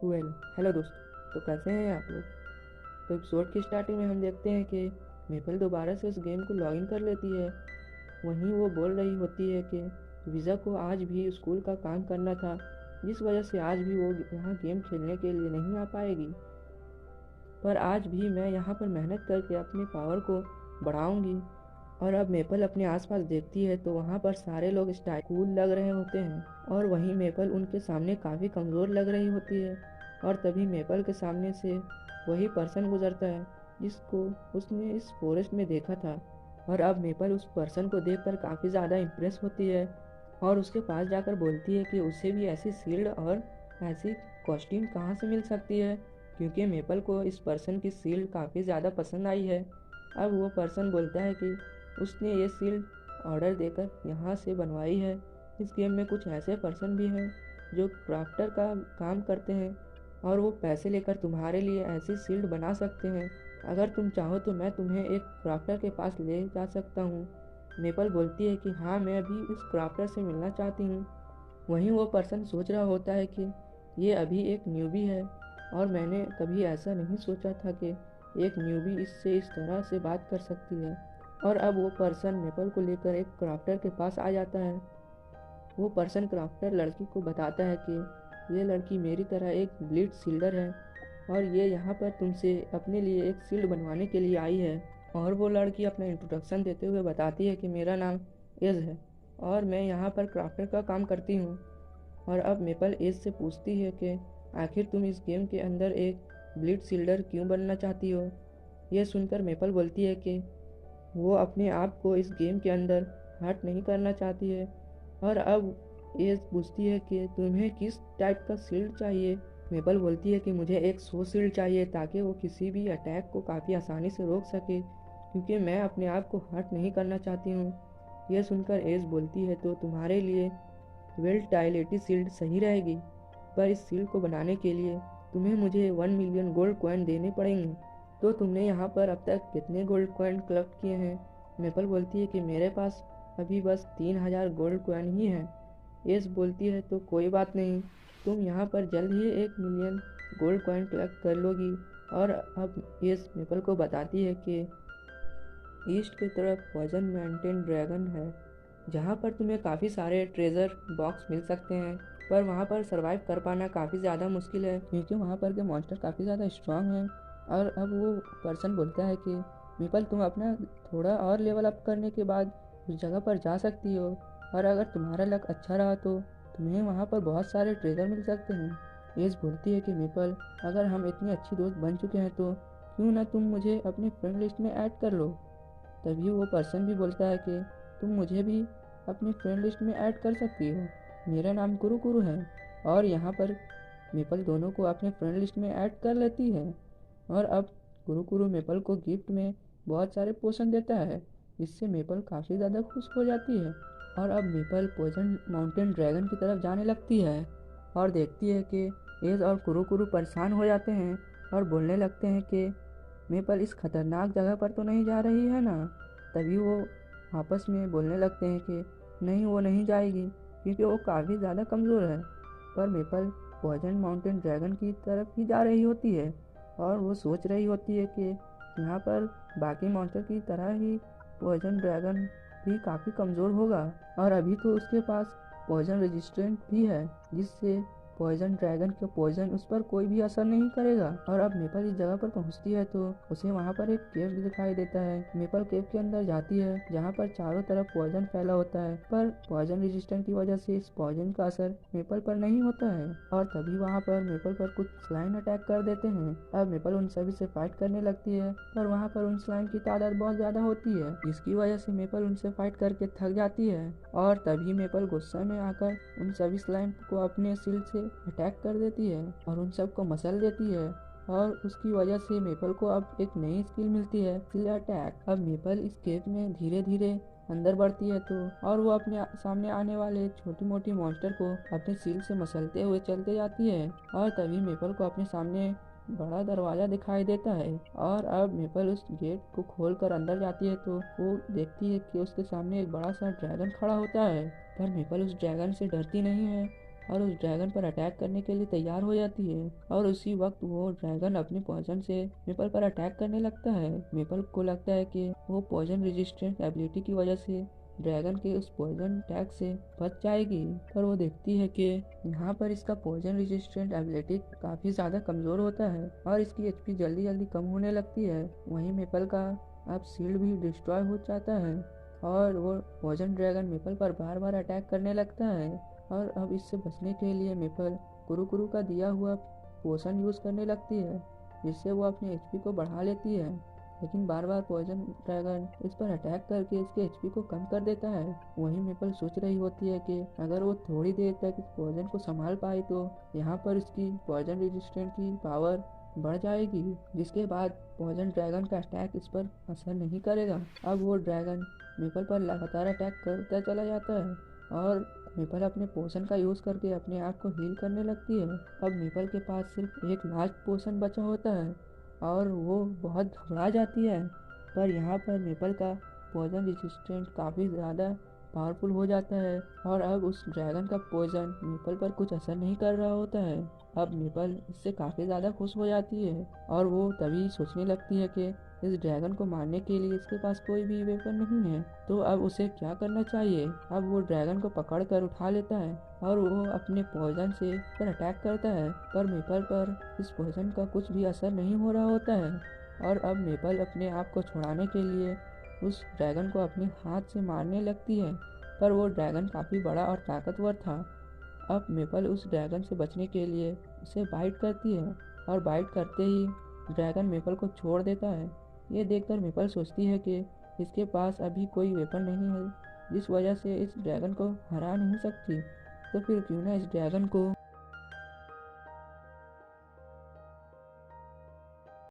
Hello दोस्त। तो कैसे हैं आप लोग? तो एपिसोड की स्टार्टिंग में हम देखते हैं कि मेपल दोबारा से उस गेम को लॉगिन कर लेती है। वहीं वो बोल रही होती है कि वीज़ा को आज भी स्कूल का काम करना था, जिस वजह से आज भी वो यहाँ गेम खेलने के लिए नहीं आ पाएगी। पर आज भी मैं यहाँ पर मेहनत करके अपनी पावर को बढ़ाऊंगी। और अब मेपल अपने आसपास देखती है तो वहाँ पर सारे लोग स्टाइल कूल लग रहे होते हैं और वहीं मेपल उनके सामने काफ़ी कमज़ोर लग रही होती है। और तभी मेपल के सामने से वही पर्सन गुजरता है जिसको उसने इस फॉरेस्ट में देखा था। और अब मेपल उस पर्सन को देखकर काफ़ी ज़्यादा इम्प्रेस होती है और उसके पास जाकर बोलती है कि उसे भी ऐसी शील्ड और ऐसी कॉस्ट्यूम कहाँ से मिल सकती है, क्योंकि मेपल को इस पर्सन की शील्ड काफ़ी ज़्यादा पसंद आई है। अब वो पर्सन बोलता है कि उसने ये शील्ड ऑर्डर देकर यहाँ से बनवाई है। इस गेम में कुछ ऐसे पर्सन भी हैं जो क्राफ्टर का काम करते हैं और वो पैसे लेकर तुम्हारे लिए ऐसी शील्ड बना सकते हैं। अगर तुम चाहो तो मैं तुम्हें एक क्राफ्टर के पास ले जा सकता हूँ। मेपल बोलती है कि हाँ, मैं भी उस क्राफ्टर से मिलना चाहती हूँ। वहीं वो पर्सन सोच रहा होता है कि ये अभी एक न्यूबी है और मैंने कभी ऐसा नहीं सोचा था कि एक न्यूबी इससे इस तरह से बात कर सकती है। और अब वो पर्सन मेपल को लेकर एक क्राफ्टर के पास आ जाता है। वो पर्सन क्राफ्टर लड़की को बताता है कि ये लड़की मेरी तरह एक ब्लीड सील्डर है और ये यहाँ पर तुमसे अपने लिए एक शील्ड बनवाने के लिए आई है। और वो लड़की अपना इंट्रोडक्शन देते हुए बताती है कि मेरा नाम एज है और मैं यहाँ पर क्राफ्टर का काम करती हूँ। और अब मेपल एज से पूछती है कि आखिर तुम इस गेम के अंदर एक ब्लीड सील्डर क्यों बनना चाहती हो। यह सुनकर मेपल बोलती है कि वो अपने आप को इस गेम के अंदर हर्ट नहीं करना चाहती है। और अब ये पूछती है कि तुम्हें किस टाइप का शील्ड चाहिए। मेपल बोलती है कि मुझे एक सो शील्ड चाहिए ताकि वो किसी भी अटैक को काफ़ी आसानी से रोक सके, क्योंकि मैं अपने आप को हर्ट नहीं करना चाहती हूँ। यह सुनकर एज बोलती है तो तुम्हारे लिए वेल टाइलेटी शील्ड सही रहेगी, पर इस शील्ड को बनाने के लिए तुम्हें मुझे 1 मिलियन गोल्ड कॉइन देने पड़ेंगे। तो तुमने यहाँ पर अब तक कितने गोल्ड कॉइन कलेक्ट किए हैं? मेपल बोलती है कि मेरे पास अभी बस 3,000 गोल्ड कॉइन ही हैं। एस बोलती है तो कोई बात नहीं, तुम यहाँ पर जल्द ही 1 मिलियन गोल्ड कॉइन कलेक्ट कर लोगी। और अब एस मेपल को बताती है कि ईस्ट की तरफ पॉइजन माउंटेन ड्रैगन है, जहाँ पर तुम्हें काफ़ी सारे ट्रेजर बॉक्स मिल सकते हैं। पर वहाँ पर सरवाइव कर पाना काफ़ी ज़्यादा मुश्किल है, क्योंकि वहाँ पर के मॉन्स्टर काफ़ी ज़्यादा स्ट्रांग हैं। और अब वो पर्सन बोलता है कि मेपल, तुम अपना थोड़ा और लेवल अप करने के बाद उस जगह पर जा सकती हो, और अगर तुम्हारा लक अच्छा रहा तो तुम्हें वहाँ पर बहुत सारे ट्रेजर मिल सकते हैं। एज बोलती है कि मेपल, अगर हम इतनी अच्छी दोस्त बन चुके हैं तो क्यों ना तुम मुझे अपनी फ्रेंड लिस्ट में ऐड कर लो। तभी वो पर्सन भी बोलता है कि तुम मुझे भी अपनी फ्रेंड लिस्ट में ऐड कर सकती हो, मेरा नाम कुरु कुरु है। और यहाँ पर मेपल दोनों को अपने फ्रेंड लिस्ट में ऐड कर लेती है। और अब कुरु कुरु मेपल को गिफ्ट में बहुत सारे पोशन देता है, इससे मेपल काफ़ी ज़्यादा खुश हो जाती है। और अब मेपल पॉइजन माउंटेन ड्रैगन की तरफ जाने लगती है और देखती है कि एज और कुरु कुरु परेशान हो जाते हैं और बोलने लगते हैं कि मेपल इस खतरनाक जगह पर तो नहीं जा रही है ना। तभी वो आपस में बोलने लगते हैं कि नहीं, वो नहीं जाएगी, क्योंकि वो काफ़ी ज़्यादा कमज़ोर है। पर मेपल पॉइजन माउंटेन ड्रैगन की तरफ ही जा रही होती है और वो सोच रही होती है कि यहाँ पर बाकी मॉन्स्टर की तरह ही पॉइजन ड्रैगन भी काफ़ी कमज़ोर होगा, और अभी तो उसके पास पॉइजन रेजिस्टेंट भी है, जिससे पॉइजन ड्रैगन का पॉइजन उस पर कोई भी असर नहीं करेगा। और अब मेपल इस जगह पर पहुंचती है तो उसे वहां पर एक केव दिखाई देता है। मेपल केव के अंदर जाती है जहां पर चारों तरफ पॉइजन फैला होता है, पर पॉइजन रेजिस्टेंट की वजह से इस पॉइजन का असर मेपल पर नहीं होता है। और तभी वहां पर मेपल पर कुछ स्लाइम अटैक कर देते हैं। अब मेपल उन सभी से फाइट करने लगती है, पर वहाँ पर उन स्लाइम की तादाद बहुत ज्यादा होती है, जिसकी वजह से मेपल उनसे फाइट करके थक जाती है। और तभी मेपल गुस्से में आकर उन सभी स्लाइम को अपने शील्ड से अटैक कर देती है और उन सबको मसल देती है। और उसकी वजह से मेपल को अब एक नई स्किल मिलती है, स्किल अटैक। अब मेपल इस केव में धीरे धीरे अंदर बढ़ती है तो और वो अपने सामने आने वाले छोटी मोटी मॉन्स्टर को अपने शील्ड से मसलते हुए चलते जाती है। और तभी मेपल को अपने सामने बड़ा दरवाजा दिखाई देता है, और अब मेपल उस गेट को खोलकर अंदर जाती है तो वो देखती है कि उसके सामने एक बड़ा सा ड्रैगन खड़ा होता है। पर मेपल उस ड्रैगन से डरती नहीं है और उस ड्रैगन पर अटैक करने के लिए तैयार हो जाती है। और उसी वक्त वो ड्रैगन अपनी पॉइजन से मेपल पर अटैक करने लगता है। मेपल को लगता है कि वो पॉइजन रेजिस्टेंट एबिलिटी की वजह से ड्रैगन के उस पॉइजन अटैक से बच जाएगी, पर वो देखती है कि यहाँ पर इसका पॉइजन रेजिस्टेंट एबिलिटी काफ़ी ज़्यादा कमज़ोर होता है और इसकी एचपी जल्दी जल्दी कम होने लगती है। वहीं मेपल का अब शील्ड भी डिस्ट्रॉय हो जाता है और वो पॉइजन ड्रैगन मेपल पर बार बार अटैक करने लगता है। और अब इससे बचने के लिए मेपल कुरुकुरु का दिया हुआ पोशन यूज़ करने लगती है, जिससे वो अपनी एचपी को बढ़ा लेती है। लेकिन बार बार पॉइजन ड्रैगन इस पर अटैक करके इसके एचपी को कम कर देता है। वहीं मेपल सोच रही होती है कि अगर वो थोड़ी देर तक इस पॉइजन को संभाल पाई तो यहाँ पर इसकी पॉइजन रेजिस्टेंट की पावर बढ़ जाएगी, जिसके बाद पॉइजन ड्रैगन का अटैक इस पर असर नहीं करेगा। अब वो ड्रैगन मेपल पर लगातार अटैक करता चला जाता है और मेपल अपने पोशन का यूज़ करके अपने आप को हील करने लगती है। अब मेपल के पास सिर्फ एक लास्ट पोशन बचा होता है और वो बहुत घबरा जाती है, पर यहाँ पर मेपल का पॉइजन रेजिस्टेंट काफ़ी ज़्यादा पावरफुल हो जाता है और अब उस ड्रैगन का पॉइजन मेपल पर कुछ असर नहीं कर रहा होता है। अब मेपल इससे काफ़ी ज़्यादा खुश हो जाती है और वो तभी सोचने लगती है कि इस ड्रैगन को मारने के लिए इसके पास कोई भी वेपन नहीं है, तो अब उसे क्या करना चाहिए। अब वो ड्रैगन को पकड़ कर उठा लेता है और वो अपने पॉइजन से पर अटैक करता है, पर मेपल पर इस पॉइजन का कुछ भी असर नहीं हो रहा होता है। और अब मेपल अपने आप को छुड़ाने के लिए उस ड्रैगन को अपने हाथ से मारने लगती है, पर वो ड्रैगन काफ़ी बड़ा और ताकतवर था। अब मेपल उस ड्रैगन से बचने के लिए उसे बाइट करती है और बाइट करते ही ड्रैगन मेपल को छोड़ देता है। ये देखकर मेपल सोचती है कि इसके पास अभी कोई वेपन नहीं है जिस वजह से इस ड्रैगन को हरा नहीं सकती, तो फिर क्यों ना इस ड्रैगन को